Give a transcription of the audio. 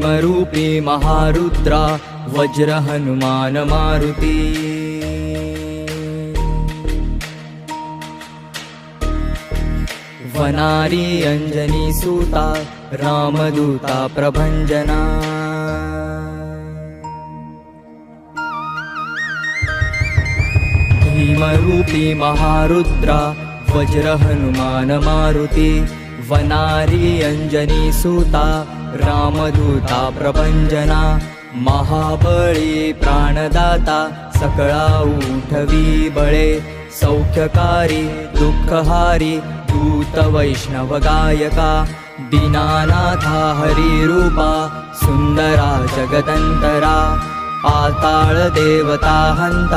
भीमरूपी महारुद्रा वज्र हनुमान मारुती। वनारी अंजनी सूता रामदूता प्रभंजना। भीमरूपी महारुद्रा वज्र हनुमान मारुती। वनारी अंजनी सूता रामदूता प्रभंजना। महाबळी प्राणदाता सकळा उठवी बळे। सौख्यकारी दुःखहारी दूत वैष्णव गायका। दीनानाथा हरिरूपा सुंदरा जगदंतरा। पाताळ देवता हंता